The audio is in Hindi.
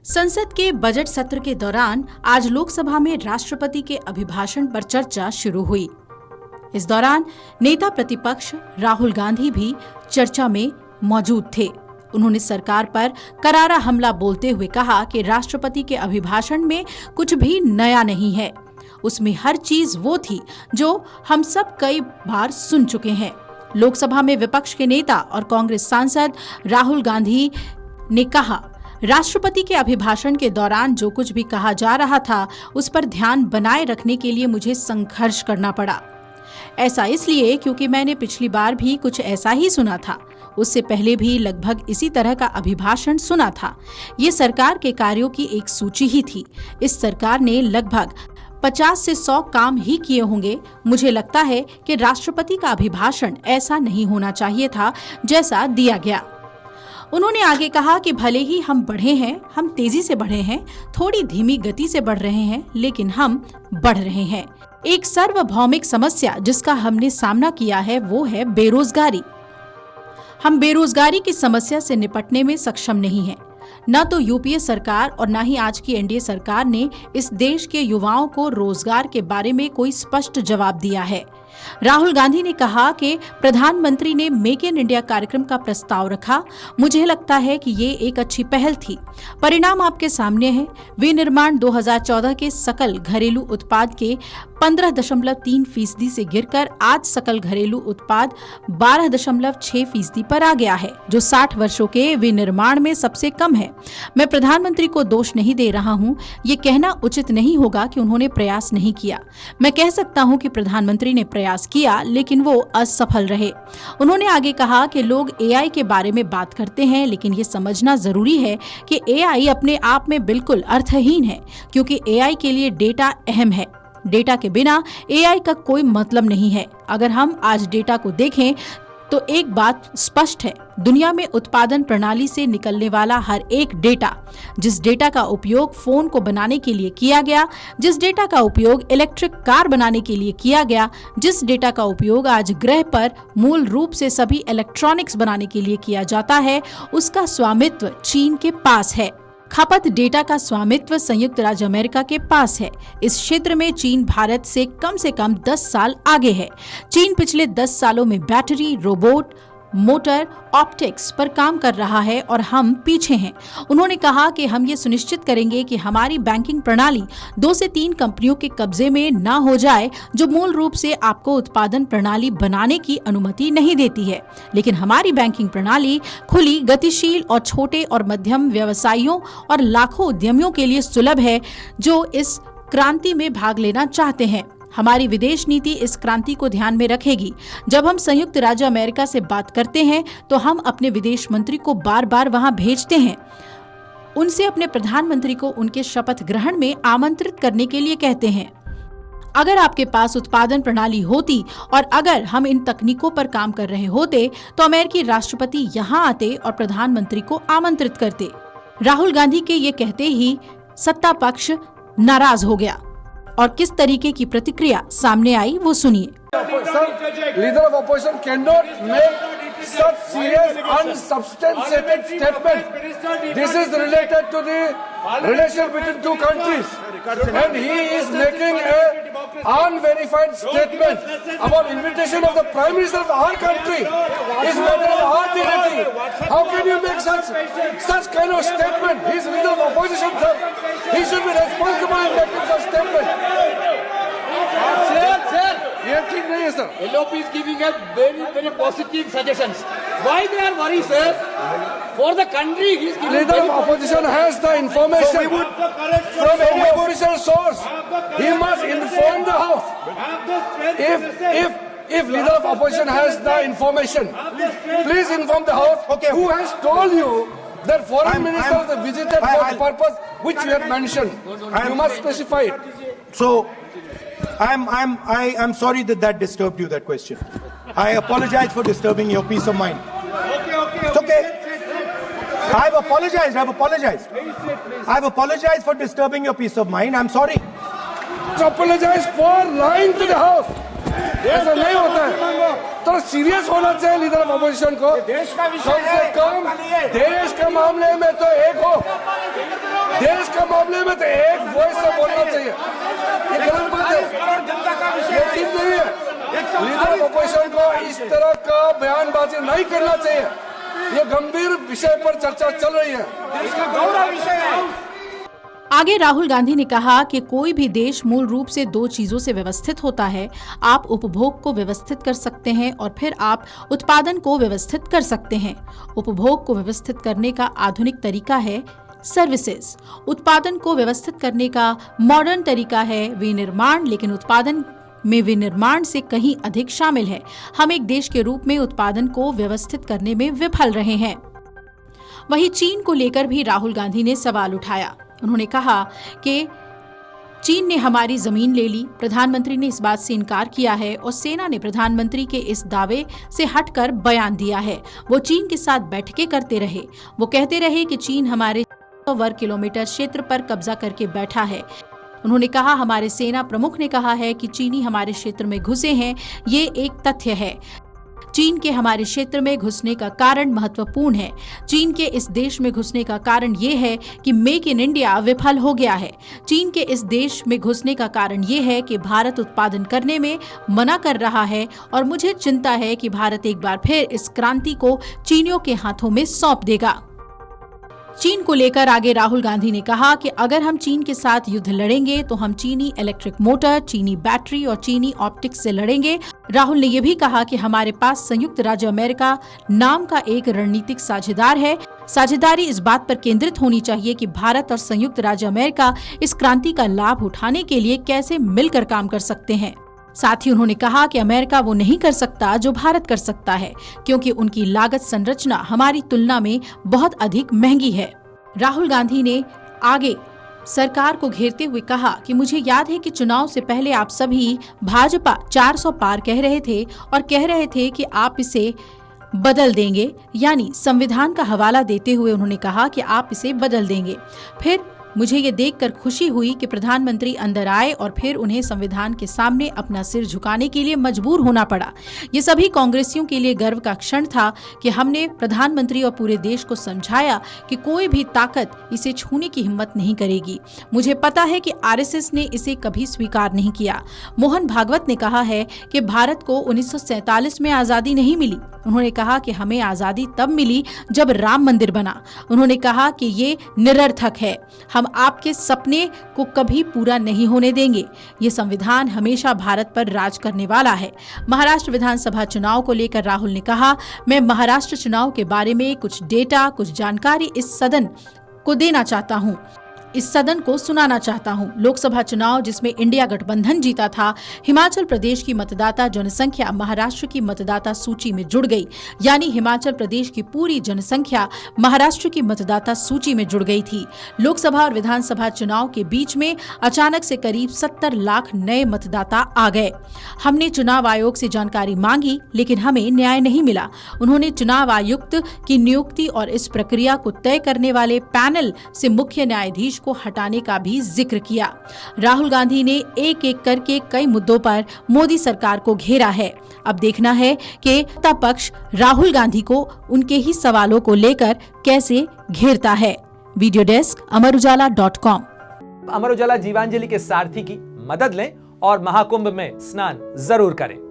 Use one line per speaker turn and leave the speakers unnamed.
संसद के बजट सत्र के दौरान आज लोकसभा में राष्ट्रपति के अभिभाषण पर चर्चा शुरू हुई। इस दौरान नेता प्रतिपक्ष राहुल गांधी भी चर्चा में मौजूद थे। उन्होंने सरकार पर करारा हमला बोलते हुए कहा कि राष्ट्रपति के अभिभाषण में कुछ भी नया नहीं है, उसमें हर चीज वो थी जो हम सब कई बार सुन चुके हैं। लोकसभा में विपक्ष के नेता और कांग्रेस सांसद राहुल गांधी ने कहा, राष्ट्रपति के अभिभाषण के दौरान जो कुछ भी कहा जा रहा था उस पर ध्यान बनाए रखने के लिए मुझे संघर्ष करना पड़ा। ऐसा इसलिए क्योंकि मैंने पिछली बार भी कुछ ऐसा ही सुना था, उससे पहले भी लगभग इसी तरह का अभिभाषण सुना था। ये सरकार के कार्यों की एक सूची ही थी। इस सरकार ने लगभग 50 से 100 काम ही किए होंगे। मुझे लगता है कि राष्ट्रपति का अभिभाषण ऐसा नहीं होना चाहिए था जैसा दिया गया। उन्होंने आगे कहा कि भले ही हम बढ़े हैं, हम तेजी से बढ़े हैं, थोड़ी धीमी गति से बढ़ रहे हैं, लेकिन हम बढ़ रहे हैं। एक सार्वभौमिक समस्या जिसका हमने सामना किया है वो है बेरोजगारी। हम बेरोजगारी की समस्या से निपटने में सक्षम नहीं हैं। न तो यूपीए सरकार और न ही आज की एनडीए सरकार ने इस देश के युवाओं को रोजगार के बारे में कोई स्पष्ट जवाब दिया है। राहुल गांधी ने कहा कि प्रधानमंत्री ने मेक इन इंडिया कार्यक्रम का प्रस्ताव रखा। मुझे लगता है कि ये एक अच्छी पहल थी। परिणाम आपके सामने है। विनिर्माण 2014 के सकल घरेलू उत्पाद के 15.3% से गिरकर आज सकल घरेलू उत्पाद 12.6% पर आ गया है, जो 60 वर्षों के विनिर्माण में सबसे कम है। मैं प्रधानमंत्री को दोष नहीं दे रहा हूं। ये कहना उचित नहीं होगा कि उन्होंने प्रयास नहीं किया। मैं कह सकता हूं कि प्रधानमंत्री ने प्रयास किया, लेकिन वो असफल रहे। उन्होंने आगे कहा कि लोग एआई के बारे में बात करते हैं, लेकिन ये समझना जरूरी है कि एआई अपने आप में बिल्कुल अर्थहीन है, क्योंकि एआई के लिए डेटा अहम है। डेटा के बिना एआई का कोई मतलब नहीं है। अगर हम आज डेटा को देखें तो एक बात स्पष्ट है, दुनिया में उत्पादन प्रणाली से निकलने वाला हर एक डेटा, जिस डेटा का उपयोग फोन को बनाने के लिए किया गया, जिस डेटा का उपयोग इलेक्ट्रिक कार बनाने के लिए किया गया, जिस डेटा का उपयोग आज ग्रह पर मूल रूप से सभी इलेक्ट्रॉनिक्स बनाने के लिए किया जाता है, उसका स्वामित्व चीन के पास है। खपत डेटा का स्वामित्व संयुक्त राज्य अमेरिका के पास है। इस क्षेत्र में चीन भारत से कम 10 साल आगे है। चीन पिछले 10 सालों में बैटरी, रोबोट, मोटर, ऑप्टिक्स पर काम कर रहा है और हम पीछे हैं। उन्होंने कहा कि हम ये सुनिश्चित करेंगे कि हमारी बैंकिंग प्रणाली 2 से 3 कंपनियों के कब्जे में न हो जाए, जो मूल रूप से आपको उत्पादन प्रणाली बनाने की अनुमति नहीं देती है। लेकिन हमारी बैंकिंग प्रणाली खुली, गतिशील और छोटे और मध्यम व्यवसायियों और लाखों उद्यमियों के लिए सुलभ है, जो इस क्रांति में भाग लेना चाहते हैं। हमारी विदेश नीति इस क्रांति को ध्यान में रखेगी। जब हम संयुक्त राज्य अमेरिका से बात करते हैं तो हम अपने विदेश मंत्री को बार बार वहां भेजते हैं। उनसे अपने प्रधानमंत्री को उनके शपथ ग्रहण में आमंत्रित करने के लिए कहते हैं। अगर आपके पास उत्पादन प्रणाली होती और अगर हम इन तकनीकों पर काम कर रहे होते तो अमेरिकी राष्ट्रपति यहाँ आते और प्रधानमंत्री को आमंत्रित करते। राहुल गांधी के ये कहते ही सत्ता पक्ष नाराज हो गया और किस तरीके की प्रतिक्रिया सामने आई वो सुनिए।
Leader of opposition can not make such serious unsubstantiated statement. This is related to the relation between two countries and he is making a unverified statement about invitation of the prime minister of our country is matter of our dignity. How can you make such kind of statement? He is leader of opposition, sir. He should be responsible in making such statement. Sir, ये ठीक नहीं है, sir.
LOP is giving us very positive suggestions. Why they are worried, sir? For the country, he is giving.
Leader of opposition has the information from any official source. He must inform the House. If leader of opposition has the information, please inform the House.
Okay.
Who has told you that foreign ministers have visited for the purpose which you have mentioned? You must specify it.
So, I'm sorry that disturbed you, that question. I apologize for disturbing your peace of mind. It's okay. I've apologized. I've apologized for disturbing your peace of mind. I'm sorry.
Apologize for lying to the House. ऐसा नहीं होता है। तो सीरियस होना चाहिए लीडर ऑफ ऑपोजिशन को।
देश का विषय
कम से कम देश के मामले में तो एक हो। देश का मामले में तो एक वॉइस से बोलना चाहिए। ये गलत बात है, ये ठीक नहीं है। लीडर ऑफ अपोजिशन को इस तरह का बयानबाजी नहीं करना चाहिए। ये गंभीर विषय पर चर्चा चल रही है। इसका गौरव विषय है।
आगे राहुल गांधी ने कहा कि कोई भी देश मूल रूप से दो चीजों से व्यवस्थित होता है। आप उपभोग को व्यवस्थित कर सकते हैं और फिर आप उत्पादन को व्यवस्थित कर सकते हैं। उपभोग को व्यवस्थित करने का आधुनिक तरीका है सर्विसेज। उत्पादन को व्यवस्थित करने का मॉडर्न तरीका है विनिर्माण, लेकिन उत्पादन में विनिर्माण से कहीं अधिक शामिल है। हम एक देश के रूप में उत्पादन को व्यवस्थित करने में विफल रहे हैं। वहीं चीन को लेकर भी राहुल गांधी ने सवाल उठाया। उन्होंने कहा कि चीन ने हमारी जमीन ले ली। प्रधानमंत्री ने इस बात से इनकार किया है और सेना ने प्रधानमंत्री के इस दावे से हटकर बयान दिया है। वो चीन के साथ बैठकें करते रहे। वो कहते रहे कि चीन हमारे वर्ग किलोमीटर क्षेत्र पर कब्जा करके बैठा है। उन्होंने कहा हमारे सेना प्रमुख ने कहा है कि चीनी हमारे क्षेत्र में घुसे हैं। ये एक तथ्य है। चीन के हमारे क्षेत्र में घुसने का कारण महत्वपूर्ण है। चीन के इस देश में घुसने का कारण ये है कि मेक इन इंडिया विफल हो गया है। चीन के इस देश में घुसने का कारण ये है कि भारत उत्पादन करने में मना कर रहा है और मुझे चिंता है कि भारत एक बार फिर इस क्रांति को चीनियों के हाथों में सौंप देगा। चीन को लेकर आगे राहुल गांधी ने कहा कि अगर हम चीन के साथ युद्ध लड़ेंगे तो हम चीनी इलेक्ट्रिक मोटर, चीनी बैटरी और चीनी ऑप्टिक्स से लड़ेंगे। राहुल ने यह भी कहा कि हमारे पास संयुक्त राज्य अमेरिका नाम का एक रणनीतिक साझेदार है। साझेदारी इस बात पर केंद्रित होनी चाहिए कि भारत और संयुक्त राज्य अमेरिका इस क्रांति का लाभ उठाने के लिए कैसे मिलकर काम कर सकते हैं। साथ ही उन्होंने कहा कि अमेरिका वो नहीं कर सकता जो भारत कर सकता है, क्योंकि उनकी लागत संरचना हमारी तुलना में बहुत अधिक महंगी है। राहुल गांधी ने आगे सरकार को घेरते हुए कहा कि मुझे याद है कि चुनाव से पहले आप सभी भाजपा 400 पार कह रहे थे और कह रहे थे कि आप इसे बदल देंगे, यानी संविधान का हवाला देते हुए उन्होंने कहा कि आप इसे बदल देंगे। फिर मुझे ये देखकर खुशी हुई कि प्रधानमंत्री अंदर आए और फिर उन्हें संविधान के सामने अपना सिर झुकाने के लिए मजबूर होना पड़ा। ये सभी कांग्रेसियों के लिए गर्व का क्षण था कि हमने प्रधानमंत्री और पूरे देश को समझाया कि कोई भी ताकत इसे छूने की हिम्मत नहीं करेगी। मुझे पता है कि आरएसएस ने इसे कभी स्वीकार नहीं किया। मोहन भागवत ने कहा है कि भारत को 1947 में आजादी नहीं मिली। उन्होंने कहा कि हमें आजादी तब मिली जब राम मंदिर बना। उन्होंने कहा कि ये निरर्थक है। हम आपके सपने को कभी पूरा नहीं होने देंगे। ये संविधान हमेशा भारत पर राज करने वाला है। महाराष्ट्र विधानसभा चुनाव को लेकर राहुल ने कहा, मैं महाराष्ट्र चुनाव के बारे में कुछ डेटा, कुछ जानकारी इस सदन को देना चाहता हूँ, इस सदन को सुनाना चाहता हूं। लोकसभा चुनाव जिसमें इंडिया गठबंधन जीता था, हिमाचल प्रदेश की मतदाता जनसंख्या महाराष्ट्र की मतदाता सूची में जुड़ गई, यानी हिमाचल प्रदेश की पूरी जनसंख्या महाराष्ट्र की मतदाता सूची में जुड़ गई थी। लोकसभा और विधानसभा चुनाव के बीच में अचानक से करीब 70 लाख नए मतदाता आ गए। हमने चुनाव आयोग से जानकारी मांगी, लेकिन हमें न्याय नहीं मिला। उन्होंने चुनाव आयुक्त की नियुक्ति और इस प्रक्रिया को तय करने वाले पैनल से मुख्य न्यायाधीश को हटाने का भी जिक्र किया। राहुल गांधी ने एक एक करके कई मुद्दों पर मोदी सरकार को घेरा है। अब देखना है कि सत्ता पक्ष राहुल गांधी को उनके ही सवालों को लेकर कैसे घेरता है। Video desk अमरउजाला.com।
अमर उजाला जीवांजलि के सारथी की मदद लें और महाकुंभ में स्नान जरूर करें।